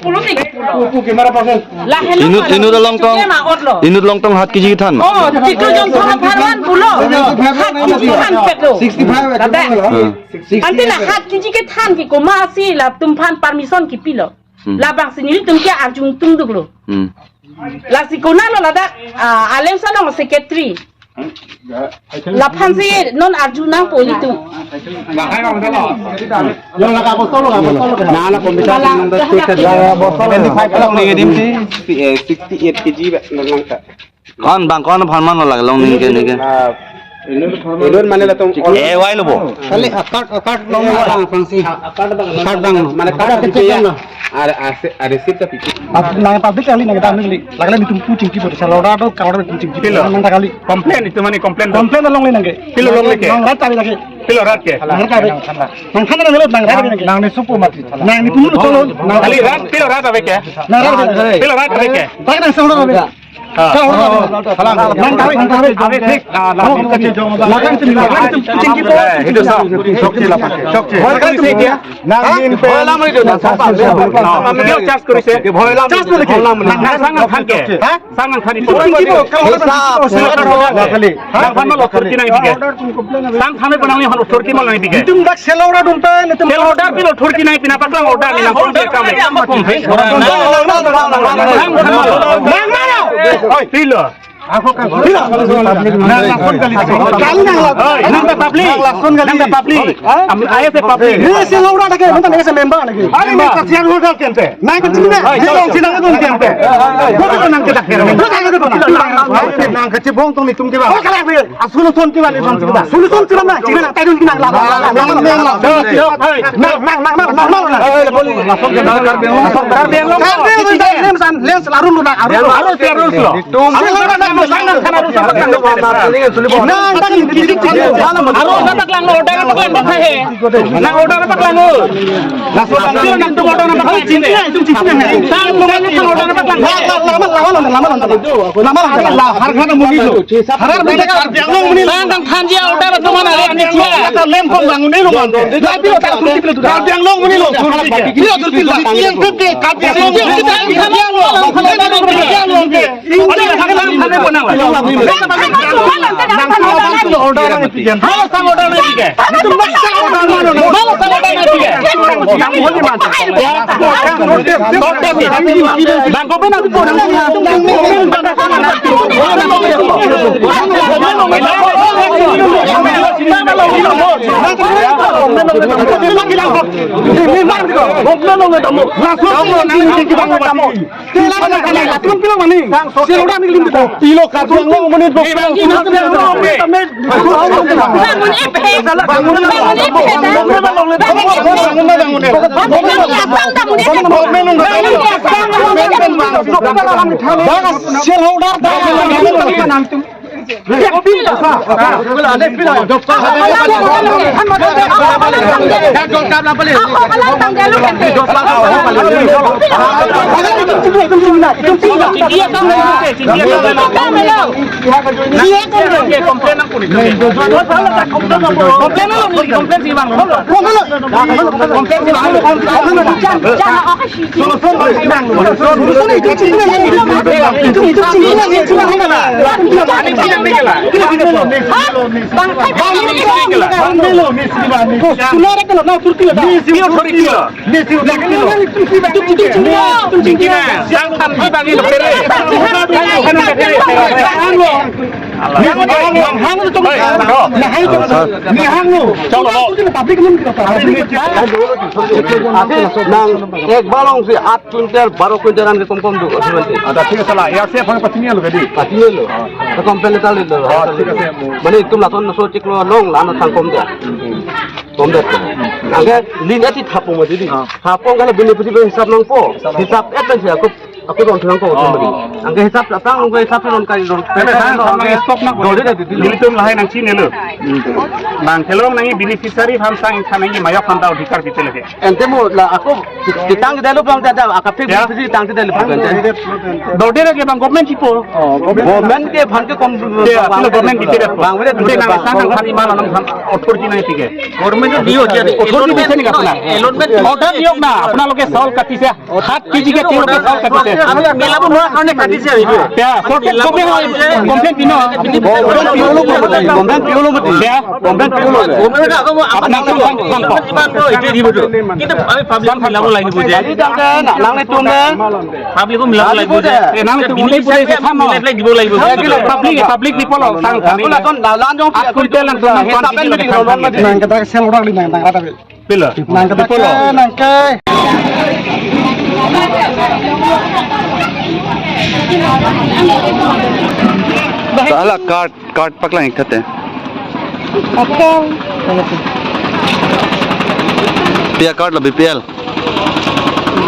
pulau ni pulau. Gimana proses? Lah hello. Inut lontong hat kiji than. Oh, tiga jam thang pharwan pulau. Hat kiji than pedo. 65 Dada. Anti lah hat kiji ke than ki koma si lah tumpan permission ki pilo. Lah bang sini tum kia arjung tung dulu. Lah si kona lo dada alem sana mo secretary. Lah pansi non arjunang poli tu. Yang nak botol Nah, nak pembicara nang dah botol 25 long ni dim si 68 kg nang tak. Kon pharman no lag long ni ke. Idun mana lah tong wai lo bo. Kali akad long bang fungsi. Akad bang mana akad kecil lah. Ada sip tapi. Nang public kali nang kita ambil lagi ni tumpu cingki ber salora do kalau ada cingki nang kali Komplain itu mana komplain long ni nang ke Pilo long ni ke nang rat tabi lagi Pilo rat ke nang tabi nang khana nang nang rat nang nang ni supu mati nang ni pulu tolo nang kali rat pilo rat apa ke nang rat Pilo rat apa ke tak nang salora be nang tabi abe thik lagan cingki po itu sah Shokti kali tu dia nang in pe lam itu dah sampai dia charge kori se charge boleh ke nang sangat khan ke sangat khan itu cingki po kalau kali nang phan mal authority nang dige sang khame banang han authority mal nang dige tum dak salora dum ta ne tum sel order pil authority nang pina patlang order ni nang Oi, pilo. Aku kan pilo. Nang lakon kali kali nang public. Nang public. Ayah se public. Ni salora dak ke mentan ese member lagi. Ari ni kasihan order kente. Nang kan sini Hello, sinang itu kente. Kau nang kita kira. nang kecil bong tong ni tum ke ba solution ke ba ni solution ke ba cina nak tayun nang la lens larun lu nak arus lo एक balong si 8 kuintal 12 kuintalan ke kom du ada ठीक है यार से अपन पत्नी लो गदी pati lo to komplain tal lo mane tum laton so chiklo long lana sang kom dia angge lin ati thapong ma didi thapong kala bini putih hisap nang po hisap eta sia ko aku don thang ko bari angke hisap datang angke hisap don kai don Tapi saya sama stop nak boleh dah dulu tu lahir nang Cina lu. Bang kelong nangi beneficiary ham sang nangi mayok handau dikar kita lagi. ente mo la aku ditang de lu bang tada akapik bisi tang de lu bang Dode lagi bang government tipo. government ke bhan ke kom Dia asal government kita dah. bang mere Dode nang sang nang khani malam nang authority nang tiga. government dio je Authority bisa ni kapna. Order diok na. Apna loke saul kati se. 7 kg ke 3 loke saul kati se. আমি মেলাবো নোৱা কাৰণে কাটিছে এইটো Ya, sorte sobe hoy complaint dino. Government পিউলো মতে Ya, government পিউলো গভৰ্ণমেণ্ট আকৌ apna kan কিমান এইটো দিব কিন্তু আমি পাব্লিক মিলাব লাগিব যে আজি তাকে নাংলে তুমে পাব্লিকো মিলাব লাগিব যে nang tu mulai boleh se sama. মিলাই দিব লাগিব Public ni polo sang khani. aku lakon lalan jong Aku telan tu nang kon hisaben kilo di lon mati nang kata sel orang di nang kata Pila. nang kata nang ke Salah card paklang ikat eh. Pia card lah BPL.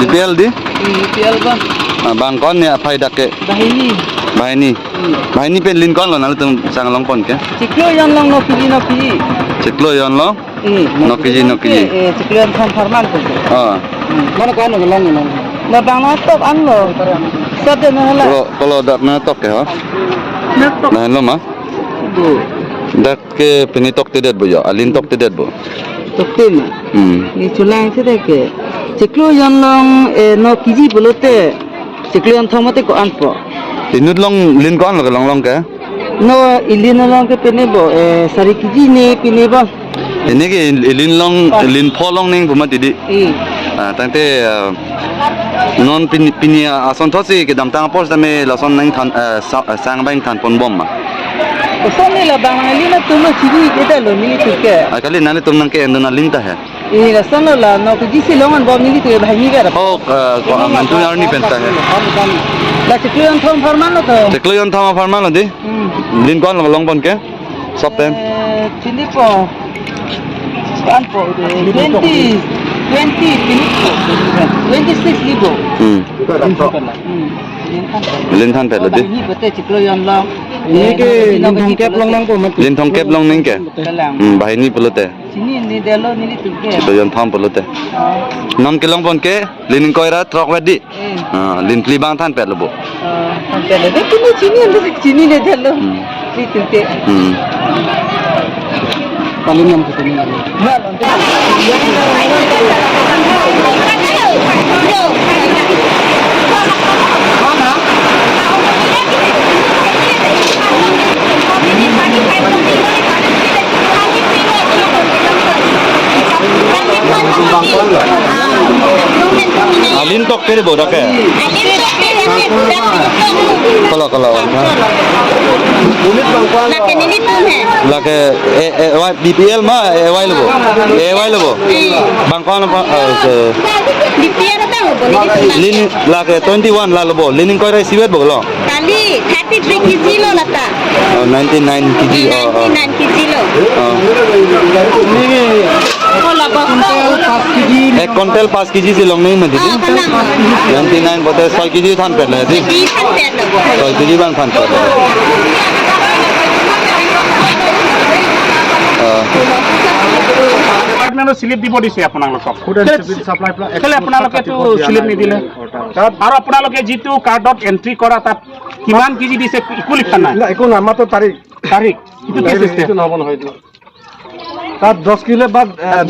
BPL di? BPL bang. Bang kon ya faida ke. Bahini pen lin kon lo nalu tung sang long pon ke. Ciklo yang long no kiji. Ciklo yon lo. No kiji. Ciklo yang farman tu. Ah. mana kan long long Na bang na top an lo. Sate na hala. Kalau dak na tok ke ha. Nah lo mah. Bu. Dak ke penitok tidak bu ya. Alin tok tidak bu. Toktin. Ni chulang se de ke. Ciklo yang long no kiji bolote. Ciklo yang thomate ko anpo. Linut long lin kon lo ke long ke. No ilin long ke pene bo sari kiji ni pene bo. Ini ke lin polong ning bu mati di. Tante non pini ason thosi ke dam tang pos dame lason nang than sang bang than pon bom ma Kosan ni lah bang ali na tulo chiri kita lo ni tu ke. akali nale tum nang ke endona linta hai Rasan lo lah no kiji silongan bom ni tu bhai ni kara. oh ko mantu arni penta hai La ciklo yang thom farman lo to. teklo yon thama farma lo di lin kon lo long pon ke sop tem Chili po. Kan po 26 ribu. lin than pe lo di Ini betul ciklo yang long. ini ke lintong kep long long ko mati lin thong kep long ning ke bahai ni pelote Sini ni delo ni tu ke. teklo yon tham pelote nam ke long pon ke lin koira trok wedi lin pli bang than pe lo bo Sampai le sini ni delo. Ni tu ke. paling yang kita ni alin tok ke bo dak ke kalau lake BPL ma wai lobo bangkon lin lake 21 la lobo linin koi rai siwet bo lo Kali 33 kg lo lata. 99 kg 99 kg lo. एक क्विंटल 5 kg से long नहीं में दीदी 99 बोते 6 kg थान पे ले दी Di kan lo. 6 kg बन थान पे ডিপাৰ্টমেণ্টৰ স্লিপ দিব দিছে আপোনালোকক কেলে আপোনালোকে তো স্লিপ নিদিলে আৰু আপোনালোকে যিটো কাৰ্ডত এন্ট্ৰি কৰা তাত কিমান কেজি দিছে একো লিখা নাই একো না মাত্ৰ তাৰিখ এইটো কি চিষ্টেম নহ'ব নহয় তাত 10 কিলো বা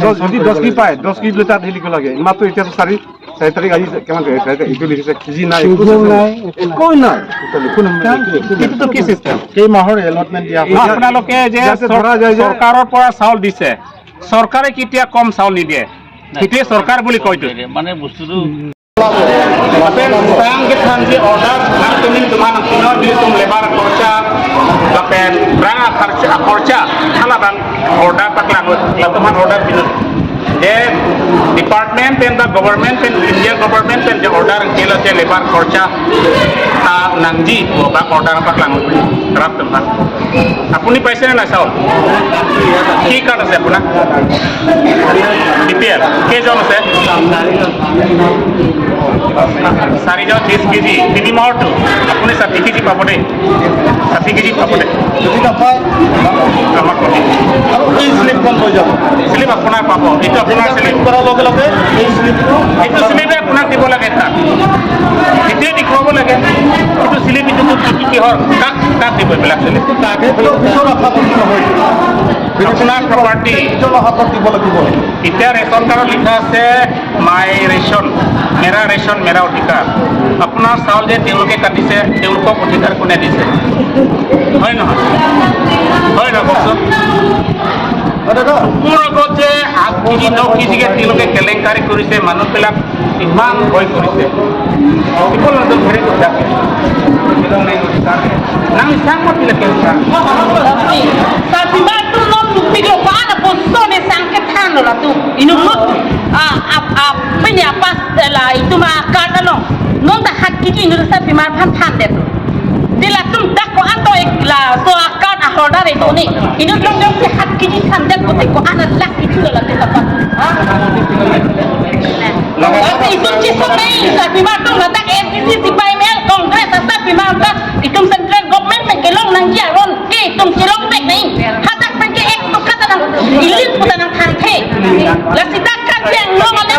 10 কি পায় 10 কিলো তাত হেলিক লাগে মাত্ৰ এতিয়া 4 তাৰিখ আহি কিমান এইটো লিখিছে কেজি নাই একো নাই এইটো কি চিষ্টেম এই মাহৰ এলটমেণ্ট দিয়া আপোনালোকে যে ধৰা যায় যে চৰকাৰৰ পৰা চাউল দিছে চৰকাৰে কেতিয়া কম চাউল নিদিয়ে সেইটোৱে চৰকাৰ বুলি কয়তো মানে বস্তুটো Sayang kita hanji order nang tumin tuman kino di tum lebar korca lapen berang korca hala bang order tak langut tuman order binut je department and the government and Indian government and the order kilo je lebar korca ta nangji bang order tak langut kerap tuman apuni paisa na sao ki card ase apuna BPL ke jon ase চাৰিজন 30 কেজি 3 মাহৰটো আপুনি 60 কেজি পাব দেই 60 কেজি পাব দেই যদি নাপায় আমাক ক'ব আৰু এই শ্লিপখন লৈ যাব স্লিপ আপোনাৰ পাব এইটো আপোনাৰ স্লিপ কৰাৰ লগে লগে এই শ্লিপটো এইটো স্লিপে আপোনাক দিব লাগে তাত সেইটোৱে দেখুৱাব লাগে এইটো স্লিপ এইটো কিহৰ কাক কাক দিব এইবিলাক স্লিপ পিছৰ আশাপতি নহয় আপোনাৰ প্ৰপাৰ্টি পিছৰ আশাপত দিব লাগিব এতিয়া ৰেচন কাৰ্ডত লিখা আছে মাই ৰেচন মেৰা অধিকাৰ আপোনাৰ চাউল যে তেওঁলোকে কাটিছে তেওঁলোকক অধিকাৰ কোনে দিছে হয় নহয় কওকচোন দাদা মোৰ আগত যে 8 কেজি 9 কেজিকে তেওঁলোকে কেলেংকাৰী কৰিছে মানুহবিলাক ইমান ভয় কৰিছে people are very good at it. Nang isang mo pila kaya Sabi ba tu non biglo pa na posisyon ni sangkitan la tu inumut punya pas la itu mah kata no non dah hak kiji nur sabi mar phan det dila tum dak ko ato la so akan ahoda itu ni inu long dong si hak kiji kan det ko ko anak lak itu la tu apa itu kisah ni sabi ba tu la dak FCC si pai mel kongres sabi ma itu central government kelong nang jaron tum kilong mek ni hatak pake ek tu kata nang ilit puta nang thangke la sidak kat yang no mala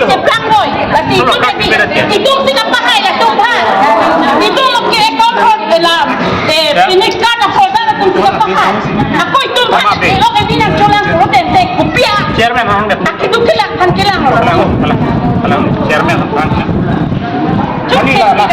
se plang boy la si itu sila pakai la tu pa itu lo ke ekon hot la finish ka na hoda na tum sila pakai ako itu lo ke binang cholang ko tente kupia chairman hang det itu kilak kan kilang lo chairman hang Ini lah nak